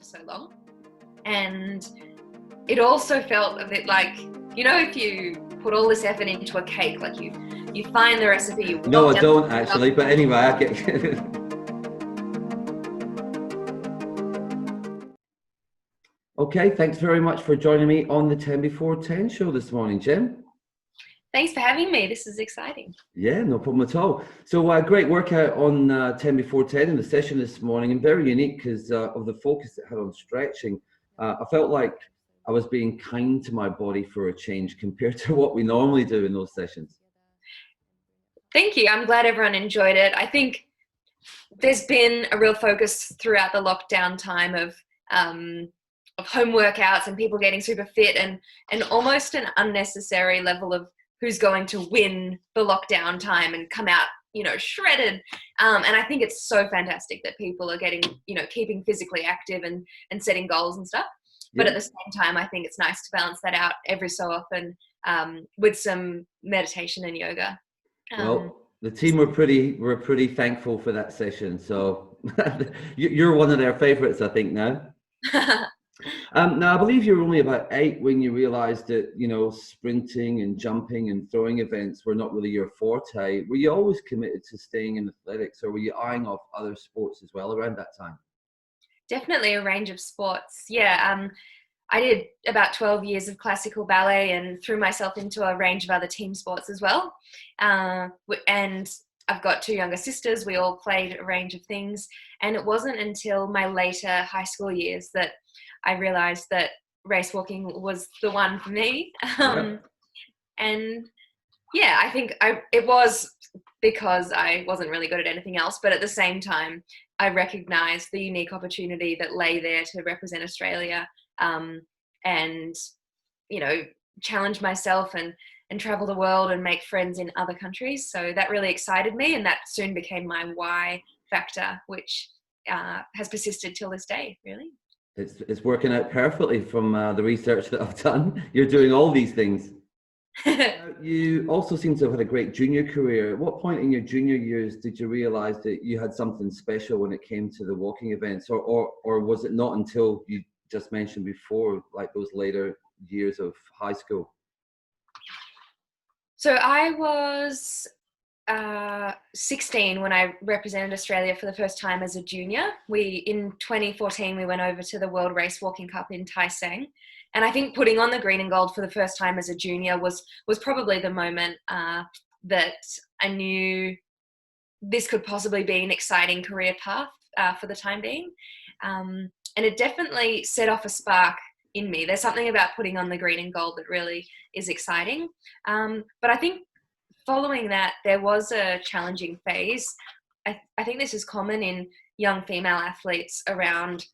so long. And it also felt a bit like, if you put all this effort into a cake, like you find the recipe, you No, walk I down don't actually, but anyway, I get Okay, thanks very much for joining me on the 10 before 10 show this morning, Jem. Thanks for having me. This is exciting. Yeah, no problem at all. So great workout on 10 before 10 in the session this morning, and very unique because of the focus it had on stretching. I felt like I was being kind to my body for a change compared to what we normally do in those sessions. Thank you. I'm glad everyone enjoyed it. I think there's been a real focus throughout the lockdown time of home workouts and people getting super fit and almost an unnecessary level of who's going to win the lockdown time and come out, shredded. And I think it's so fantastic that people are getting, keeping physically active and setting goals and stuff. But at the same time, I think it's nice to balance that out every so often with some meditation and yoga. Well, the team were pretty thankful for that session. So you're one of their favorites, I think, now. Now, I believe you were only about 8 when you realized that, sprinting and jumping and throwing events were not really your forte. Were you always committed to staying in athletics, or were you eyeing off other sports as well around that time? Definitely a range of sports. Yeah. I did about 12 years of classical ballet and threw myself into a range of other team sports as well. And I've got 2 younger sisters. We all played a range of things. And it wasn't until my later high school years that I realized that race walking was the one for me. And yeah, I think it was because I wasn't really good at anything else. But at the same time, I recognized the unique opportunity that lay there to represent Australia and, challenge myself and travel the world and make friends in other countries. So that really excited me, and that soon became my why factor, which has persisted till this day, really. It's working out perfectly from the research that I've done. You're doing all these things. You also seem to have had a great junior career. At what point in your junior years did you realize that you had something special when it came to the walking events, or was it not until you just mentioned before, like those later years of high school? So I was 16 when I represented Australia for the first time as a junior. In 2014, we went over to the World Race Walking Cup in Tai Seng. And I think putting on the green and gold for the first time as a junior was probably the moment that I knew this could possibly be an exciting career path for the time being. And it definitely set off a spark in me. There's something about putting on the green and gold that really is exciting. But I think following that, there was a challenging phase. I think this is common in young female athletes around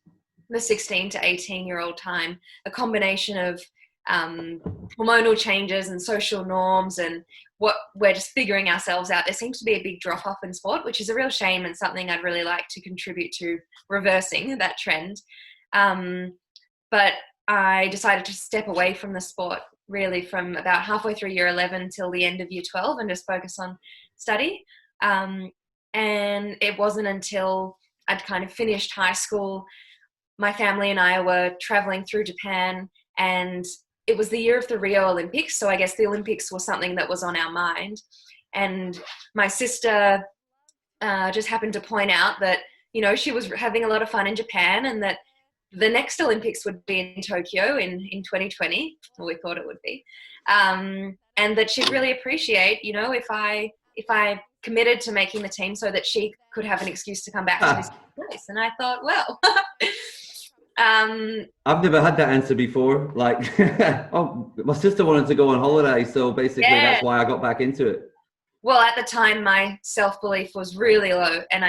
the 16 to 18-year-old time, a combination of hormonal changes and social norms and what we're just figuring ourselves out. There seems to be a big drop-off in sport, which is a real shame and something I'd really like to contribute to reversing that trend. But I decided to step away from the sport really from about halfway through year 11 till the end of year 12 and just focus on study. And it wasn't until I'd kind of finished high school, my family and I were traveling through Japan, and it was the year of the Rio Olympics. So I guess the Olympics was something that was on our mind. And my sister just happened to point out that, she was having a lot of fun in Japan and that the next Olympics would be in Tokyo in 2020, or we thought it would be. And that she'd really appreciate, if I committed to making the team so that she could have an excuse to come back to this place. And I thought, well, I've never had that answer before. Like, oh, my sister wanted to go on holiday, so basically that's why I got back into it. Well, at the time, my self-belief was really low, and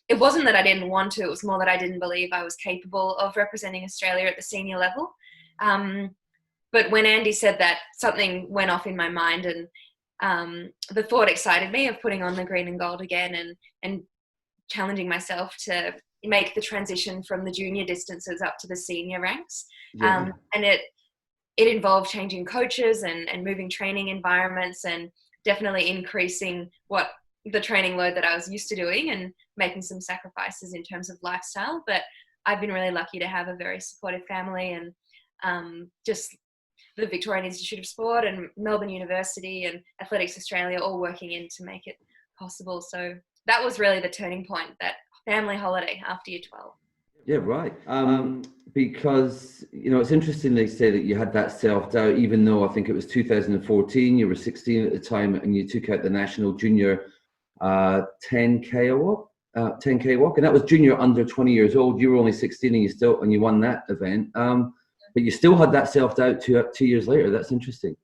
it wasn't that I didn't want to, it was more that I didn't believe I was capable of representing Australia at the senior level. But when Andy said that, something went off in my mind, and the thought excited me of putting on the green and gold again and challenging myself to make the transition from the junior distances up to the senior ranks. And it involved changing coaches and moving training environments and definitely increasing the training load that I was used to doing and making some sacrifices in terms of lifestyle. But I've been really lucky to have a very supportive family, and just the Victorian Institute of Sport and Melbourne University and Athletics Australia all working in to make it possible. So that was really the turning point, that family holiday after year 12. Yeah, right. Because, it's interesting they say that you had that self-doubt, even though I think it was 2014, you were 16 at the time, and you took out the national junior 10K walk, and that was junior under 20 years old. You were only 16 and you won that event. But you still had that self-doubt 2 years later. That's interesting.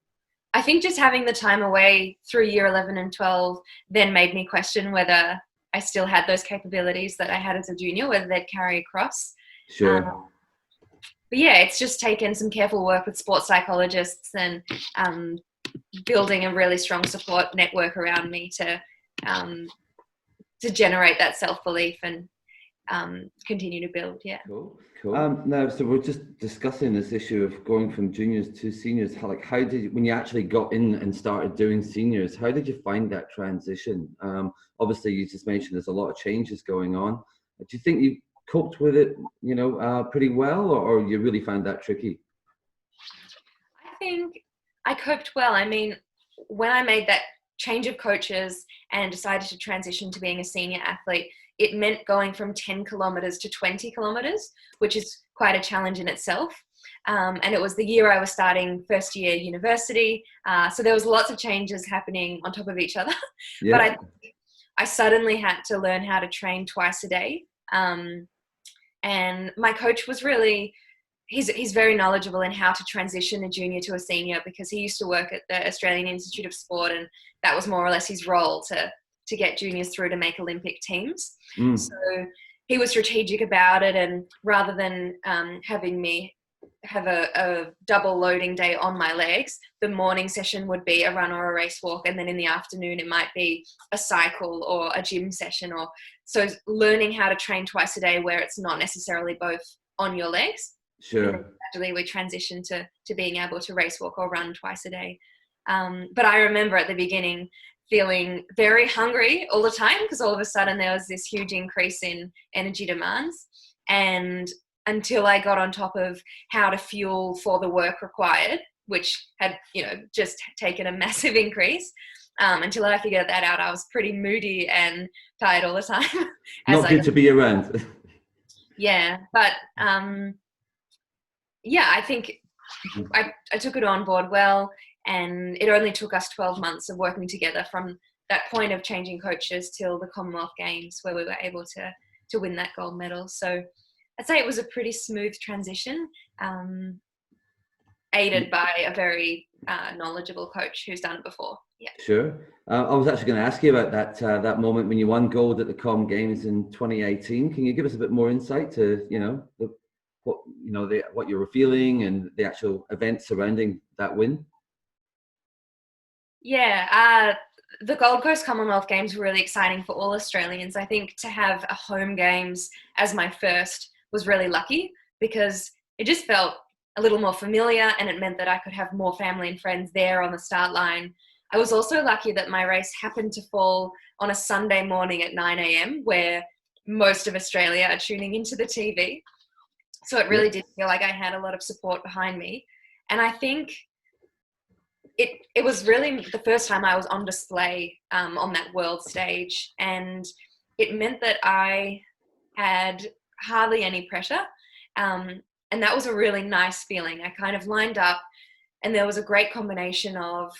I think just having the time away through year 11 and 12 then made me question whether I still had those capabilities that I had as a junior, whether they'd carry across. Sure. But yeah, it's just taken some careful work with sports psychologists and building a really strong support network around me to generate that self-belief and continue to build. Yeah. Cool. Now, so we're just discussing this issue of going from juniors to seniors. How did you, when you actually got in and started doing seniors, how did you find that transition? Obviously, you just mentioned there's a lot of changes going on. Do you think you coped with it, pretty well, or you really found that tricky? I think I coped well. I mean, when I made that change of coaches and decided to transition to being a senior athlete, it meant going from 10 kilometers to 20 kilometers, which is quite a challenge in itself. And it was the year I was starting first year university. So there was lots of changes happening on top of each other. Yeah. But I suddenly had to learn how to train twice a day. And my coach was really, he's very knowledgeable in how to transition a junior to a senior, because he used to work at the Australian Institute of Sport, and that was more or less his role, to get juniors through to make Olympic teams. So he was strategic about it, and rather than having me have a double loading day on my legs, the morning session would be a run or a race walk, and then in the afternoon it might be a cycle or a gym session. Or so learning how to train twice a day where it's not necessarily both on your legs. Sure. And gradually we transitioned to being able to race walk or run twice a day. But I remember at the beginning feeling very hungry all the time, because all of a sudden there was this huge increase in energy demands. And until I got on top of how to fuel for the work required, which had, just taken a massive increase, until I figured that out, I was pretty moody and tired all the time. Not good to be around. Yeah, but I think I took it on board well. And it only took us 12 months of working together from that point of changing coaches till the Commonwealth Games, where we were able to win that gold medal. So I'd say it was a pretty smooth transition, aided by a very knowledgeable coach who's done it before. Yeah. Sure. I was actually going to ask you about that moment when you won gold at the Com Games in 2018. Can you give us a bit more insight to what you were feeling and the actual events surrounding that win? Yeah, the Gold Coast Commonwealth Games were really exciting for all Australians. I think to have a home games as my first was really lucky, because it just felt a little more familiar, and it meant that I could have more family and friends there on the start line. I was also lucky that my race happened to fall on a Sunday morning at 9 a.m, where most of Australia are tuning into the TV. So it really did feel like I had a lot of support behind me. And I think it was really the first time I was on display on that world stage, and it meant that I had hardly any pressure, and that was a really nice feeling. I kind of lined up, and there was a great combination of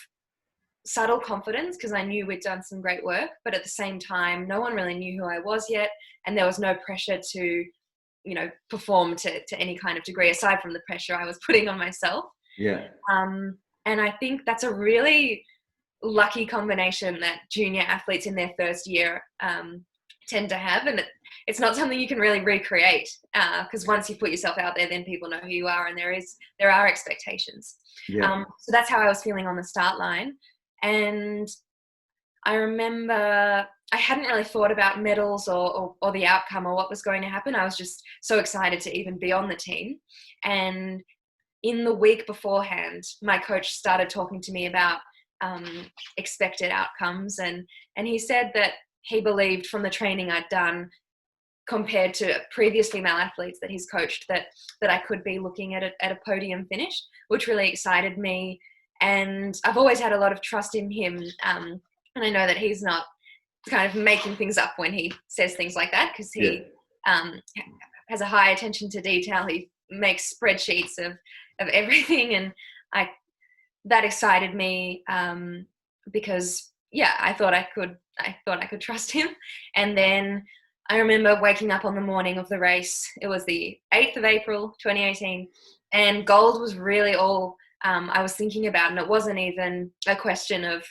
subtle confidence, because I knew we'd done some great work, but at the same time no one really knew who I was yet, and there was no pressure to perform to any kind of degree aside from the pressure I was putting on myself. And I think that's a really lucky combination that junior athletes in their first year tend to have. And it's not something you can really recreate, because once you put yourself out there, then people know who you are, and there are expectations. So that's how I was feeling on the start line. And I remember I hadn't really thought about medals or the outcome or what was going to happen. I was just so excited to even be on the team. And in the week beforehand, my coach started talking to me about expected outcomes, and he said that he believed from the training I'd done compared to previous female athletes that he's coached, that I could be looking at a podium finish, which really excited me. And I've always had a lot of trust in him. And I know that he's not kind of making things up when he says things like that, because he has a high attention to detail. He makes spreadsheets of everything. And that excited me because, I thought I could trust him. And then I remember waking up on the morning of the race. It was the 8th of April, 2018, and gold was really all I was thinking about. And it wasn't even a question of,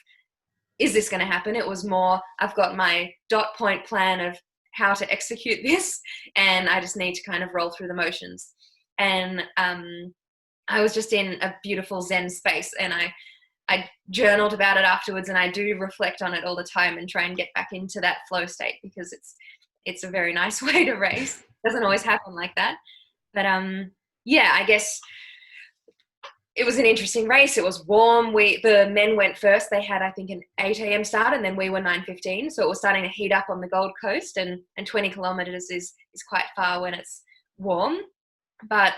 is this going to happen? It was more, I've got my dot point plan of how to execute this, and I just need to kind of roll through the motions. And I was just in a beautiful Zen space, and I journaled about it afterwards, and I do reflect on it all the time and try and get back into that flow state, because it's a very nice way to race. It doesn't always happen like that. But I guess it was an interesting race. It was warm. The men went first. They had, I think, an 8 a.m. start, and then we were 9:15. So it was starting to heat up on the Gold Coast, and 20 kilometres is quite far when it's warm. But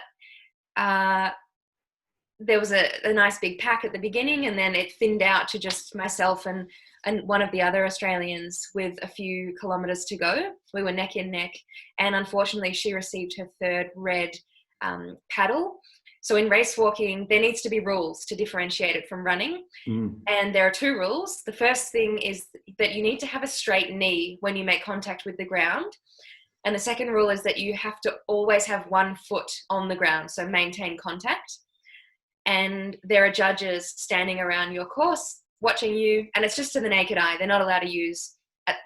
there was a nice big pack at the beginning, and then it thinned out to just myself and one of the other Australians with a few kilometres to go. We were neck and neck, and unfortunately she received her third red paddle. So in race walking, there needs to be rules to differentiate it from running. And there are 2 rules. The first thing is that you need to have a straight knee when you make contact with the ground. And the second rule is that you have to always have one foot on the ground, so maintain contact. And there are judges standing around your course watching you, and it's just to the naked eye. They're not allowed to use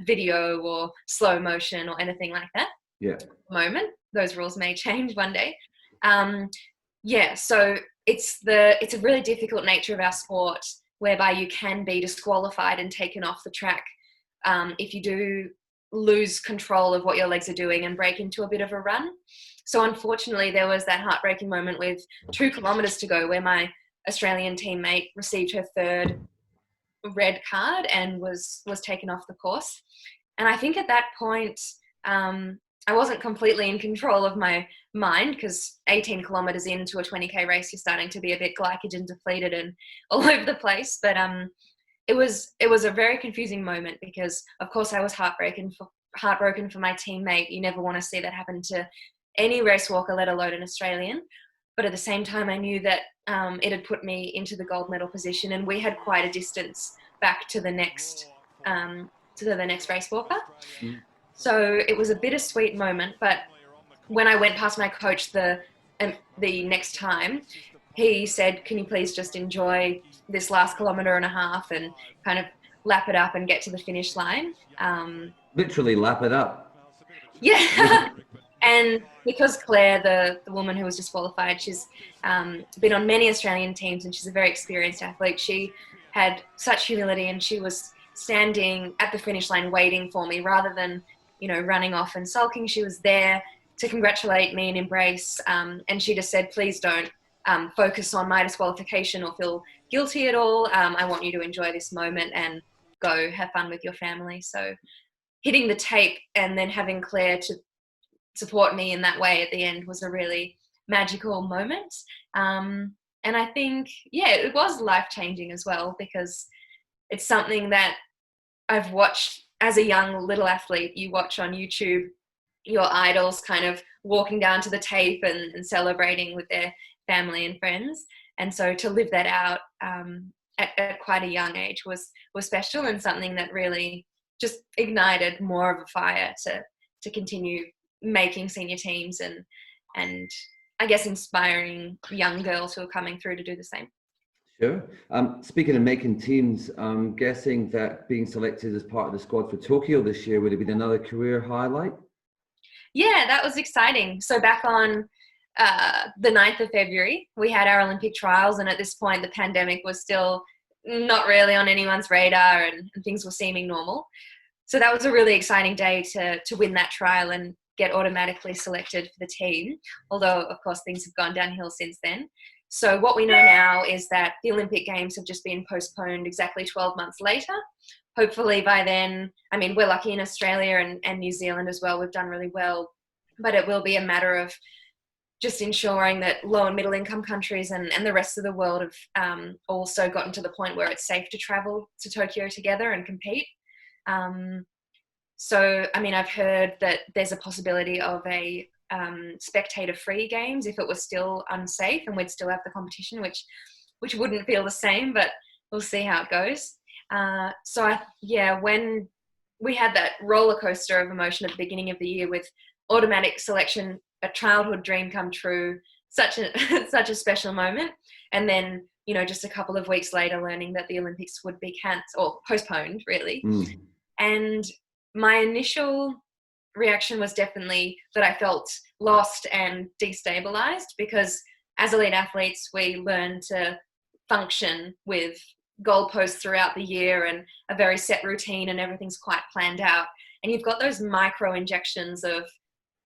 video or slow motion or anything like that. Yeah. At the moment, those rules may change one day. So it's a really difficult nature of our sport, whereby you can be disqualified and taken off the track if you do lose control of what your legs are doing and break into a bit of a run. So unfortunately, there was that heartbreaking moment with 2 kilometres to go where my Australian teammate received her third red card and was taken off the course. And I think at that point, I wasn't completely in control of my mind, because 18 kilometres into a 20k race, you're starting to be a bit glycogen depleted and all over the place. But it was a very confusing moment, because of course I was heartbroken for my teammate. You never want to see that happen to any race walker, let alone an Australian. But at the same time, I knew that it had put me into the gold medal position, and we had quite a distance back to the next race walker. So it was a bittersweet moment. But when I went past my coach the next time, he said, "Can you please just enjoy this last 1.5 kilometres and kind of lap it up and get to the finish line?" Literally lap it up. Yeah. And because Claire, the woman who was disqualified, she's been on many Australian teams, and she's a very experienced athlete. She had such humility, and she was standing at the finish line waiting for me rather than, running off and sulking. She was there to congratulate me and embrace. And she just said, "Please don't focus on my disqualification or feel guilty at all. I want you to enjoy this moment and go have fun with your family." So hitting the tape and then having Claire to support me in that way at the end was a really magical moment. And I think, it was life-changing as well, because it's something that I've watched as a young little athlete. You watch on YouTube your idols kind of walking down to the tape and celebrating with their family and friends. And so to live that out at quite a young age was special, and something that really just ignited more of a fire to continue making senior teams and I guess inspiring young girls who are coming through to do the same. Sure. Speaking of making teams, I'm guessing that being selected as part of the squad for Tokyo this year would have been another career highlight? Yeah, that was exciting. So back on the 9th of February, we had our Olympic trials, and at this point the pandemic was still not really on anyone's radar, and things were seeming normal. So that was a really exciting day to win that trial and get automatically selected for the team, although of course things have gone downhill since then. So what we know now is that the Olympic Games have just been postponed exactly 12 months later, hopefully by then, I mean, we're lucky in Australia and New Zealand as well. We've done really well, but it will be a matter of just ensuring that low and middle income countries and the rest of the world have also gotten to the point where it's safe to travel to Tokyo together and compete. So, I mean, I've heard that there's a possibility of a spectator-free games if it was still unsafe and we'd still have the competition, which wouldn't feel the same, but we'll see how it goes. When we had that roller coaster of emotion at the beginning of the year with automatic selection, a childhood dream come true, such a special moment, and then just a couple of weeks later learning that the Olympics would be cancelled or postponed, really. And my initial reaction was definitely that I felt lost and destabilized, because as elite athletes we learn to function with goalposts throughout the year and a very set routine, and everything's quite planned out, and you've got those micro injections of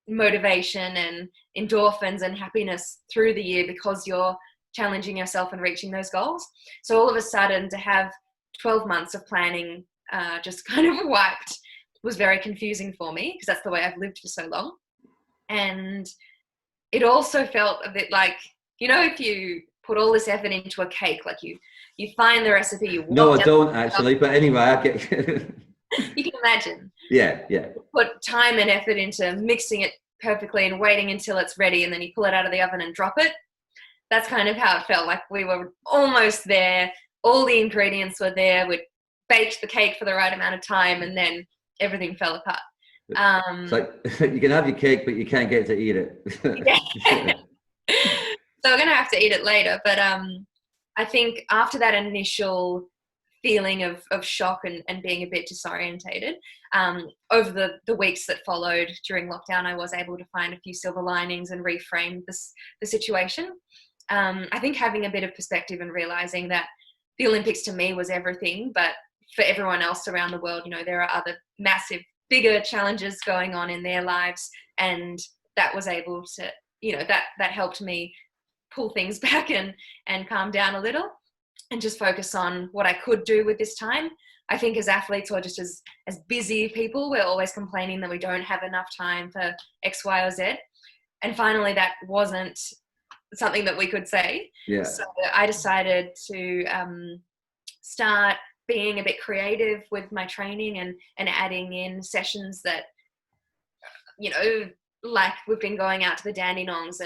motivation and endorphins and happiness through the year because you're challenging yourself and reaching those goals. So all of a sudden to have 12 months of planning just kind of wiped was very confusing for me, because that's the way I've lived for so long. And it also felt a bit like, if you put all this effort into a cake, like you find the recipe, you no, I don't actually, but anyway, I get you can imagine. Yeah. Put time and effort into mixing it perfectly and waiting until it's ready, and then you pull it out of the oven and drop it. That's kind of how it felt. Like we were almost there. All the ingredients were there. We'd baked the cake for the right amount of time, and then everything fell apart. It's like you can have your cake, but you can't get to eat it. Yeah. So we're going to have to eat it later. But I think after that initial feeling of shock and being a bit disorientated, over the weeks that followed during lockdown, I was able to find a few silver linings and reframe the situation. I think having a bit of perspective and realizing that the Olympics to me was everything, but for everyone else around the world, there are other massive, bigger challenges going on in their lives, and that was able to, that helped me pull things back and calm down a little and just focus on what I could do with this time. I think as athletes, or just as busy people, we're always complaining that we don't have enough time for X, Y, or Z. And finally, that wasn't something that we could say. Yeah. So I decided to start being a bit creative with my training and adding in sessions that, like we've been going out to the Dandenongs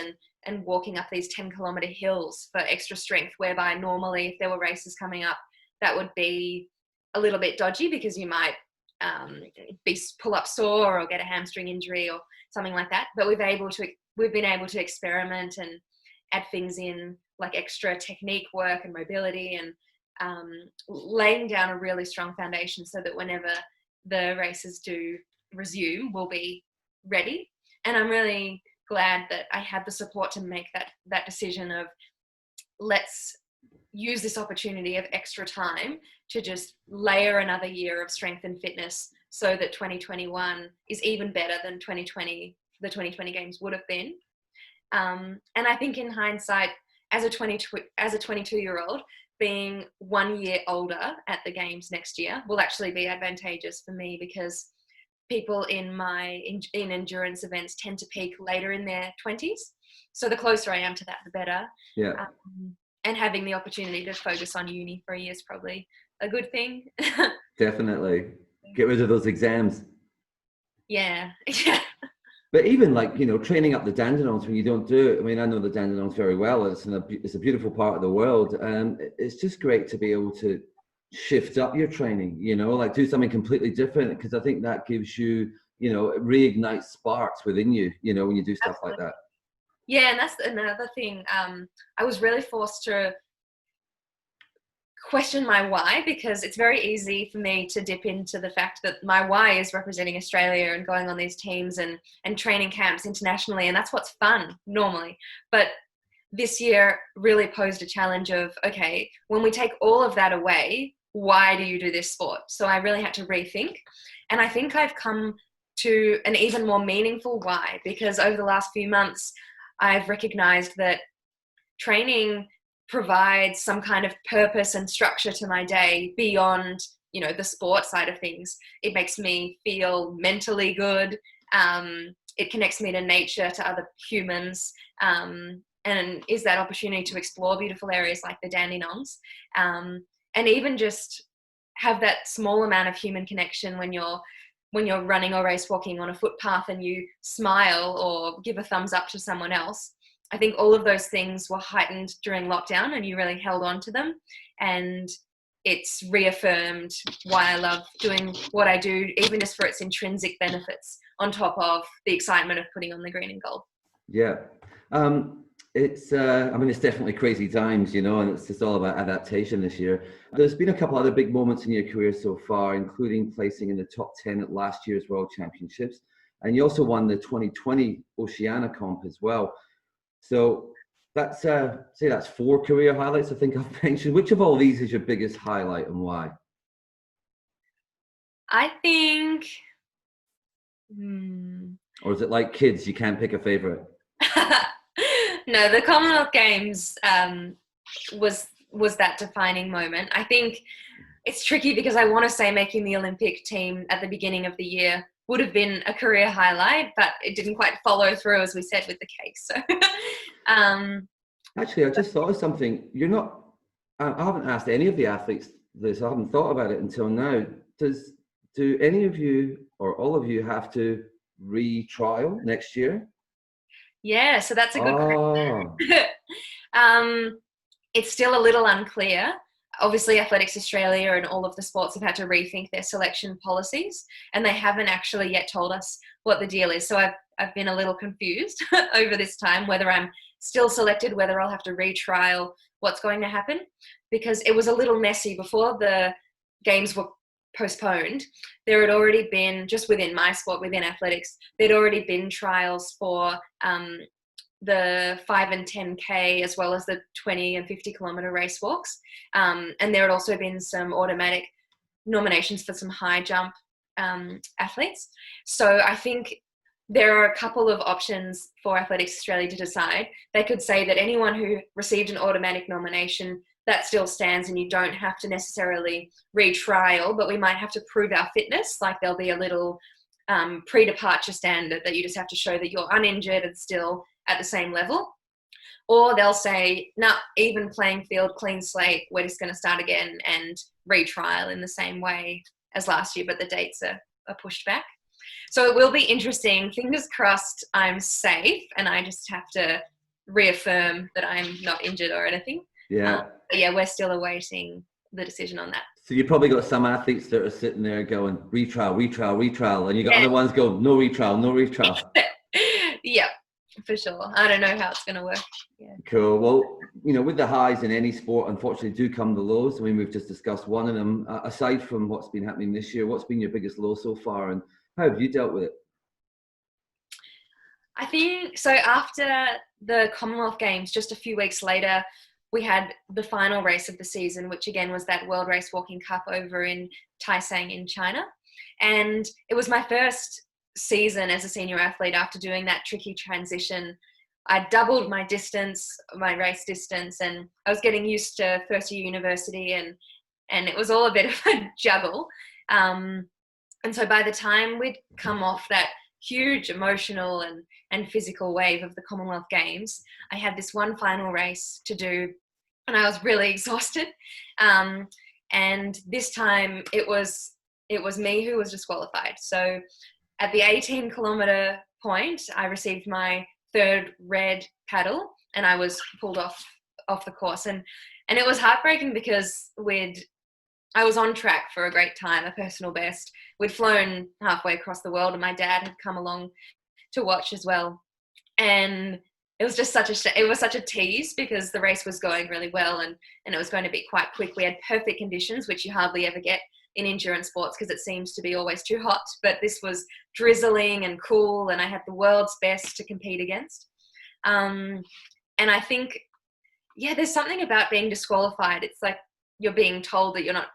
and walking up these 10-kilometer hills for extra strength, whereby normally if there were races coming up, that would be a little bit dodgy because you might be pull up sore or get a hamstring injury or something like that. But we've been able to experiment and add things in, like extra technique work and mobility, and laying down a really strong foundation so that whenever the races do resume, we'll be ready. And I'm really glad that I had the support to make that decision of, let's use this opportunity of extra time to just layer another year of strength and fitness so that 2021 is even better than the 2020 games would have been. And I think in hindsight, as a 22-year-old, being 1 year older at the games next year will actually be advantageous for me, because people in endurance events tend to peak later in their 20s. So the closer I am to that, the better. Yeah. And having the opportunity to focus on uni for a year is probably a good thing. Definitely. Get rid of those exams. Yeah. But even like, training up the Dandenongs when you don't do it. I mean, I know the Dandenongs very well. It's a beautiful part of the world. And it's just great to be able to shift up your training, like do something completely different, because I think that gives you, it reignites sparks within you, when you do stuff Absolutely. Like that. Yeah, and that's another thing. I was really forced to question my why, because it's very easy for me to dip into the fact that my why is representing Australia and going on these teams and training camps internationally, and that's what's fun normally. But this year really posed a challenge of, okay, when we take all of that away, why do you do this sport? So I really had to rethink, and I think I've come to an even more meaningful why, because over the last few months I've recognized that training provides some kind of purpose and structure to my day beyond the sport side of things. It makes me feel mentally good. It connects me to nature, to other humans, and is that opportunity to explore beautiful areas like the Dandenongs, and even just have that small amount of human connection when you're running or race walking on a footpath and you smile or give a thumbs up to someone else. I think all of those things were heightened during lockdown, and you really held on to them, and it's reaffirmed why I love doing what I do, even just for its intrinsic benefits on top of the excitement of putting on the green and gold. Yeah. It's definitely crazy times, and it's just all about adaptation this year. There's been a couple other big moments in your career so far, including placing in the top 10 at last year's World Championships. And you also won the 2020 Oceania Comp as well. So that's, that's 4 career highlights I think I've mentioned. Which of all these is your biggest highlight and why? I think... Or is it like kids, you can't pick a favorite? No, the Commonwealth Games was that defining moment. I think it's tricky because I want to say making the Olympic team at the beginning of the year would have been a career highlight, but it didn't quite follow through, as we said, with the cake. So, actually, I just thought of something. I haven't asked any of the athletes this. I haven't thought about it until now. Do any of you or all of you have to retrial next year? Yeah, so that's a good question. It's still a little unclear. Obviously, Athletics Australia and all of the sports have had to rethink their selection policies, and they haven't actually yet told us what the deal is. So I've been a little confused over this time, whether I'm still selected, whether I'll have to retrial, what's going to happen, because it was a little messy before the games were postponed. There had already been, just within my sport, within athletics, there'd already been trials for the 5 and 10K, as well as the 20 and 50 kilometre race walks. And there had also been some automatic nominations for some high jump athletes. So I think there are a couple of options for Athletics Australia to decide. They could say that anyone who received an automatic nomination, that still stands and you don't have to necessarily retrial, but we might have to prove our fitness. Like there'll be a little pre-departure standard that you just have to show that you're uninjured and still at the same level. Or they'll say, no, even playing field, clean slate, we're just going to start again and retrial in the same way as last year, but the dates are pushed back. So it will be interesting. Fingers crossed I'm safe and I just have to reaffirm that I'm not injured or anything. Yeah. But yeah, we're still awaiting the decision on that. So you probably got some athletes that are sitting there going, retrial, and you got other ones go, no retrial. Yeah, for sure. I don't know how it's going to work. Yeah. Cool. Well, with the highs in any sport, unfortunately, do come the lows. I mean, we've just discussed one of them. Aside from what's been happening this year, what's been your biggest low so far, and how have you dealt with it? I think so. After the Commonwealth Games, just a few weeks later, we had the final race of the season, which again was that World Race Walking Cup over in Taisang in China. And it was my first season as a senior athlete after doing that tricky transition. I doubled my distance, my race distance, and I was getting used to first year university, and it was all a bit of a juggle. And so by the time we'd come off that huge emotional and physical wave of the Commonwealth Games, I had this one final race to do, and I was really exhausted. And this time it was me who was disqualified. So at the 18 kilometre point, I received my third red paddle and I was pulled off the course. And it was heartbreaking because I was on track for a great time, a personal best. We'd flown halfway across the world and my dad had come along to watch as well. And it was just such a tease because the race was going really well and it was going to be quite quick. We had perfect conditions, which you hardly ever get in endurance sports because it seems to be always too hot. But this was drizzling and cool and I had the world's best to compete against. And I think, there's something about being disqualified. It's like you're being told that you're not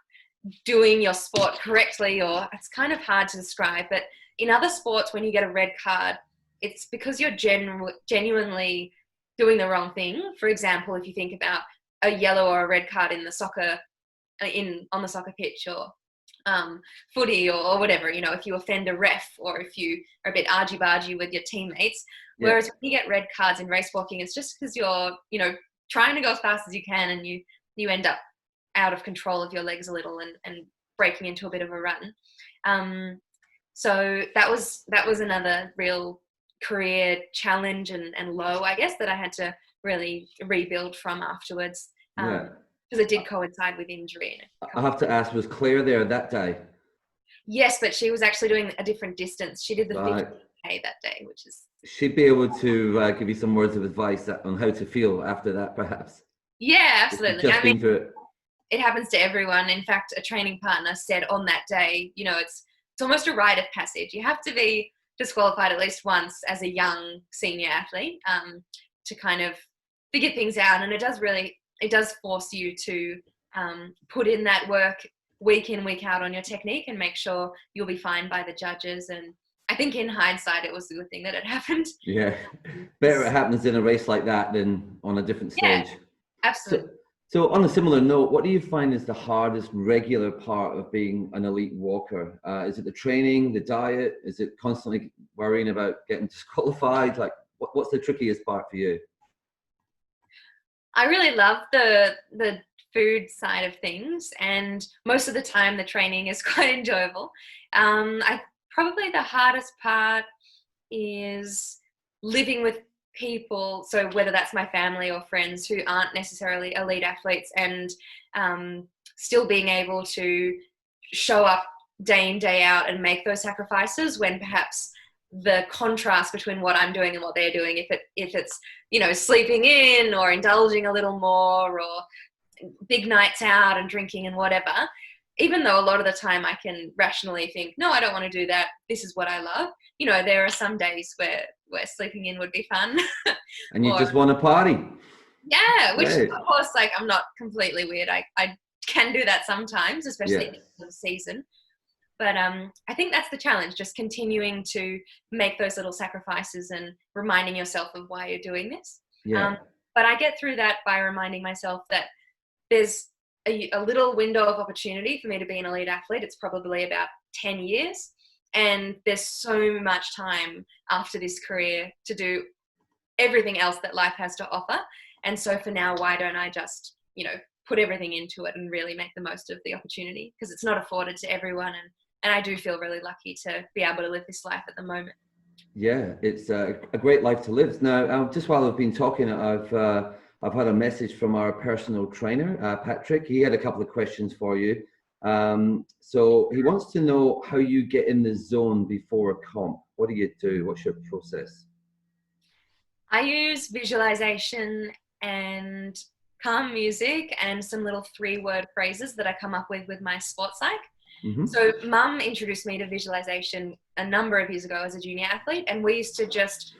doing your sport correctly, or it's kind of hard to describe. But in other sports, when you get a red card, it's because you're genuinely doing the wrong thing. For example, if you think about a yellow or a red card in the soccer, on the soccer pitch, or footy or whatever, you know, if you offend a ref or if you are a bit argy-bargy with your teammates. Yeah. Whereas when you get red cards in race walking, it's just because you're, you know, trying to go as fast as you can, and you end up out of control of your legs a little and breaking into a bit of a run. So that was another real career challenge and low, I guess, that I had to really rebuild from afterwards. Yeah. Because it did coincide with injury. I have to ask, was Claire there that day? Yes, but she was actually doing a different distance. She did the Right. 50K that day, which is... She'd be able to give you some words of advice on how to feel after that, perhaps. Yeah, absolutely. Just been through it. It happens to everyone. In fact, a training partner said on that day, you know, it's almost a rite of passage. You have to be disqualified at least once as a young senior athlete to kind of figure things out. And it does force you to put in that work week in, week out on your technique and make sure you'll be fine by the judges. And I think in hindsight, it was a good thing that it happened. Yeah, better it happens in a race like that than on a different stage. Yeah, absolutely. So on a similar note, what do you find is the hardest regular part of being an elite walker? Is it the training, the diet? Is it constantly worrying about getting disqualified? Like, what's the trickiest part for you? I really love the food side of things, and most of the time the training is quite enjoyable. Probably the hardest part is living with people, so whether that's my family or friends who aren't necessarily elite athletes, and still being able to show up day in, day out and make those sacrifices when perhaps the contrast between what I'm doing and what they're doing, if it's, you know, sleeping in or indulging a little more or big nights out and drinking and whatever, even though a lot of the time I can rationally think, no, I don't want to do that, this is what I love, you know, there are some days where sleeping in would be fun. And you just want to party. Yeah, which of course, like, I'm not completely weird. I can do that sometimes, especially in the season. But I think that's the challenge, just continuing to make those little sacrifices and reminding yourself of why you're doing this. Yeah. But I get through that by reminding myself that there's a little window of opportunity for me to be an elite athlete. It's probably about 10 years. And there's so much time after this career to do everything else that life has to offer. And so for now, why don't I just, you know, put everything into it and really make the most of the opportunity? Because it's not afforded to everyone. And I do feel really lucky to be able to live this life at the moment. Yeah, it's a great life to live. Now, just while I've been talking, I've had a message from our personal trainer, Patrick. He had a couple of questions for you. So he wants to know how you get in the zone before a comp. What do you do? What's your process? I use visualization and calm music and some little 3-word phrases that I come up with my sports psych. Mm-hmm. So Mum introduced me to visualization a number of years ago as a junior athlete, and we used to just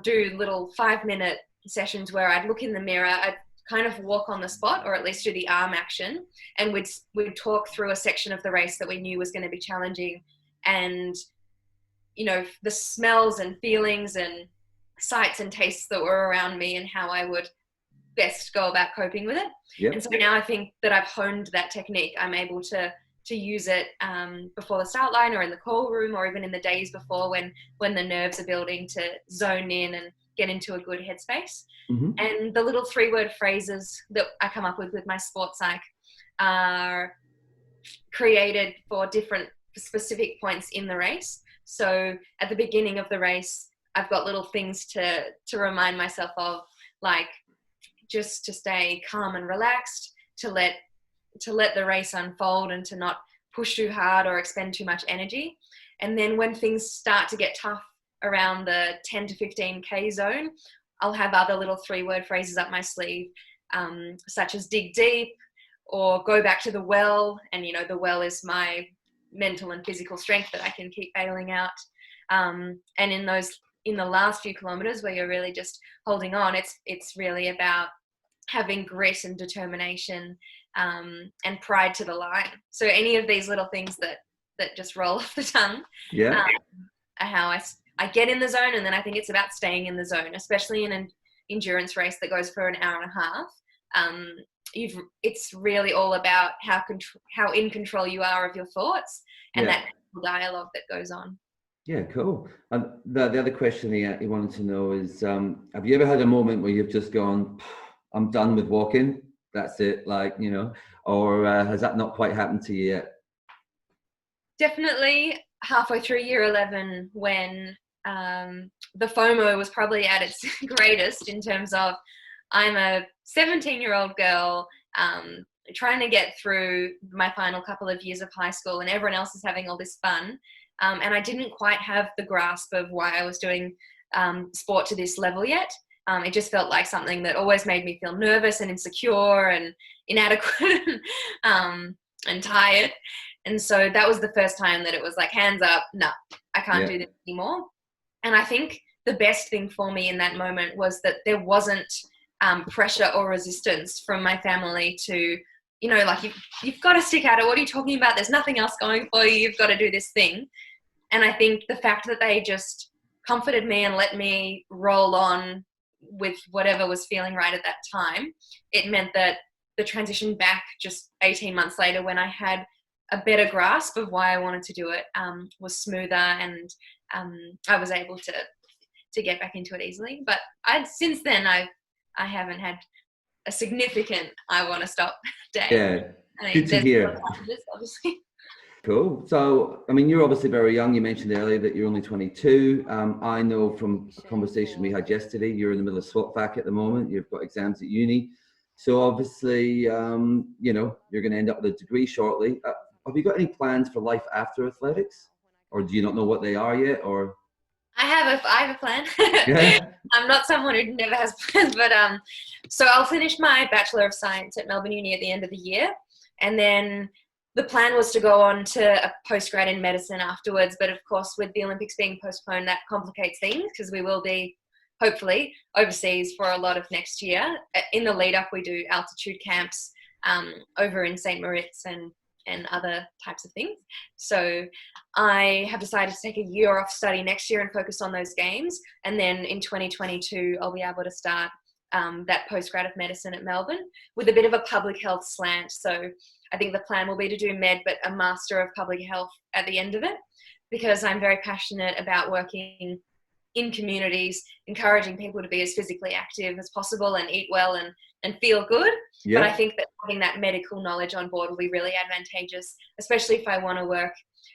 do little 5-minute sessions where I'd look in the mirror, I'd kind of walk on the spot, or at least do the arm action, and we'd talk through a section of the race that we knew was going to be challenging, and, you know, the smells and feelings and sights and tastes that were around me and how I would best go about coping with it. Yep. And so now I think that I've honed that technique. I'm able to use it before the start line or in the call room or even in the days before when the nerves are building, to zone in and get into a good headspace. Mm-hmm. And the little 3-word phrases that I come up with my sports psych are created for different specific points in the race. So at the beginning of the race, I've got little things to remind myself of, like just to stay calm and relaxed, to let the race unfold and to not push too hard or expend too much energy. And then when things start to get tough around the 10 to 15K zone, I'll have other little 3-word phrases up my sleeve, such as dig deep or go back to the well. And, you know, the well is my mental and physical strength that I can keep bailing out. And in the last few kilometers where you're really just holding on, it's really about having grit and determination and pride to the line. So any of these little things that just roll off the tongue are how I get in the zone. And then I think it's about staying in the zone, especially in an endurance race that goes for an hour and a half. it's really all about how in control you are of your thoughts and Yeah. that dialogue that goes on. Yeah, cool. And the other question he wanted to know is, have you ever had a moment where you've just gone, I'm done with walking, that's it, like, you know, or has that not quite happened to you yet? Definitely halfway through year 11 when the FOMO was probably at its greatest, in terms of I'm a 17-year-old girl trying to get through my final couple of years of high school, and everyone else is having all this fun. And I didn't quite have the grasp of why I was doing sport to this level yet. It just felt like something that always made me feel nervous and insecure and inadequate and tired. And so that was the first time that it was like, hands up, no, I can't do this anymore. And I think the best thing for me in that moment was that there wasn't pressure or resistance from my family to, you know, like, you've got to stick at it. What are you talking about? There's nothing else going for you. You've got to do this thing. And I think the fact that they just comforted me and let me roll on with whatever was feeling right at that time, it meant that the transition back just 18 months later, when I had a better grasp of why I wanted to do it, was smoother, and I was able to get back into it easily. But since then I haven't had a significant I want to stop day. Yeah, good to hear. Obviously. Cool. So, I mean, you're obviously very young. You mentioned earlier that you're only 22. I know from a conversation we had yesterday, you're in the middle of SWAT fac at the moment. You've got exams at uni. So obviously, you know, you're going to end up with a degree shortly. Have you got any plans for life after athletics? Or do you not know what they are yet? Or I have a plan. yeah. I'm not someone who never has plans, but so I'll finish my Bachelor of Science at Melbourne Uni at the end of the year, and then the plan was to go on to a postgrad in medicine afterwards. But of course, with the Olympics being postponed, that complicates things, because we will be hopefully overseas for a lot of next year. In the lead up, we do altitude camps over in St. Moritz and other types of things. So I have decided to take a year off study next year and focus on those games. And then in 2022, I'll be able to start that postgrad of medicine at Melbourne with a bit of a public health slant. So I think the plan will be to do med, but a Master of Public Health at the end of it, because I'm very passionate about working in communities, encouraging people to be as physically active as possible and eat well and feel good. Yeah. But I think that having that medical knowledge on board will be really advantageous, especially if I want to work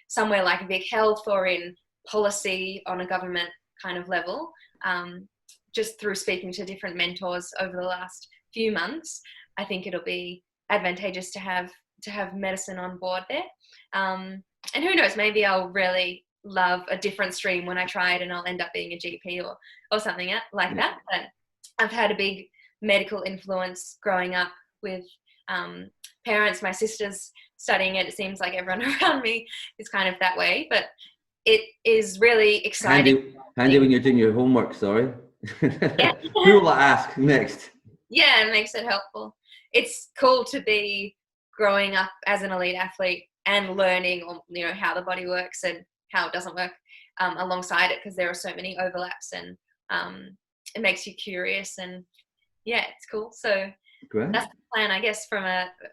somewhere like Vic Health or in policy on a government kind of level. Just through speaking to different mentors over the last few months, I think it'll be advantageous to have medicine on board there. And who knows, maybe I'll really love a different stream when I try it, and I'll end up being a GP or something like that. But I've had a big medical influence growing up with parents. My sister's studying it. It seems like everyone around me is kind of that way, but it is really exciting. Handy when you're doing your homework, sorry. Yeah. Who will I ask next? Yeah, it makes it helpful. It's cool to be growing up as an elite athlete and learning, you know, how the body works and how it doesn't work alongside it, because there are so many overlaps, and it makes you curious, and yeah, it's cool. So Great. That's the plan, I guess, from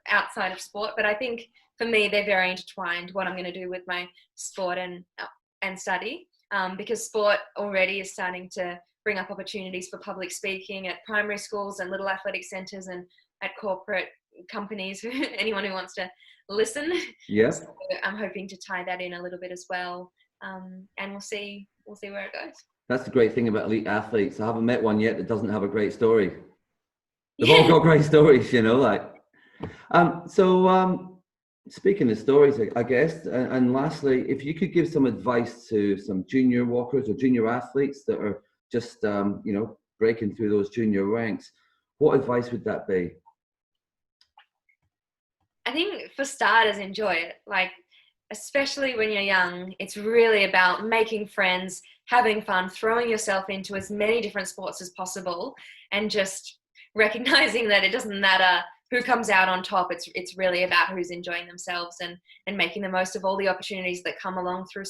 outside of sport. But I think for me, they're very intertwined, what I'm going to do with my sport and study, because sport already is starting to bring up opportunities for public speaking at primary schools and little athletic centres and at corporate companies, anyone who wants to listen. Yeah. So I'm hoping to tie that in a little bit as well, and we'll see where it goes. That's the great thing about elite athletes. I haven't met one yet that doesn't have a great story. They've all got great stories, you know, like. So speaking of stories, I guess, and lastly, if you could give some advice to some junior walkers or junior athletes that are just, you know, breaking through those junior ranks, what advice would that be? I think for starters, enjoy it. Like, especially when you're young, it's really about making friends, having fun, throwing yourself into as many different sports as possible, and just recognizing that it doesn't matter who comes out on top. It's really about who's enjoying themselves and making the most of all the opportunities that come along through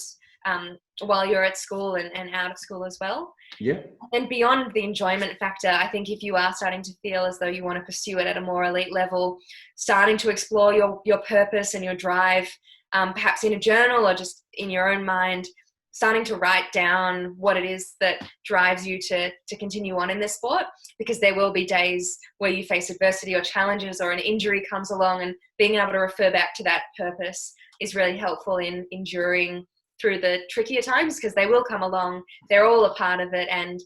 while you're at school and out of school as well. Yeah. And beyond the enjoyment factor, I think if you are starting to feel as though you want to pursue it at a more elite level, starting to explore your purpose and your drive, perhaps in a journal or just in your own mind, starting to write down what it is that drives you to continue on in this sport, because there will be days where you face adversity or challenges or an injury comes along, and being able to refer back to that purpose is really helpful in enduring through the trickier times, because they will come along. They're all a part of it. And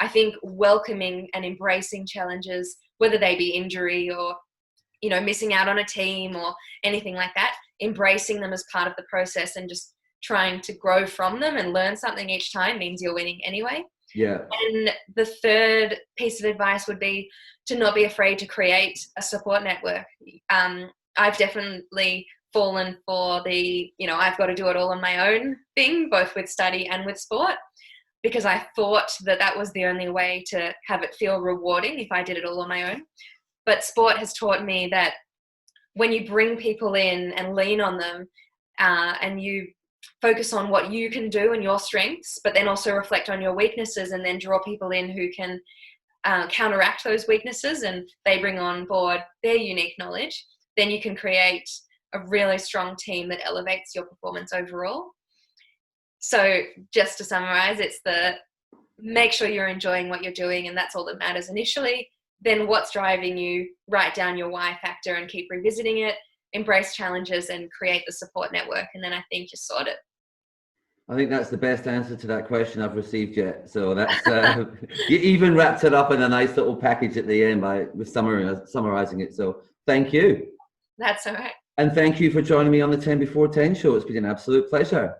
I think welcoming and embracing challenges, whether they be injury or, missing out on a team or anything like that, embracing them as part of the process and just trying to grow from them and learn something each time means you're winning anyway. Yeah. And the third piece of advice would be to not be afraid to create a support network. I've definitely fallen for the, I've got to do it all on my own thing, both with study and with sport, because I thought that was the only way to have it feel rewarding if I did it all on my own. But sport has taught me that when you bring people in and lean on them, and you focus on what you can do and your strengths, but then also reflect on your weaknesses, and then draw people in who can counteract those weaknesses, and they bring on board their unique knowledge, then you can create a really strong team that elevates your performance overall. So just to summarize, it's make sure you're enjoying what you're doing, and that's all that matters initially. Then what's driving you, write down your why factor and keep revisiting it, embrace challenges and create the support network. And then I think you sort it. I think that's the best answer to that question I've received yet. So that's you even wrapped it up in a nice little package at the end with summarizing it. So thank you. That's all right. And thank you for joining me on the 10 Before 10 show. It's been an absolute pleasure.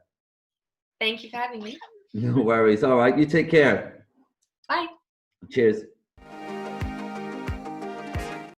Thank you for having me. No worries. All right. You take care. Bye. Cheers.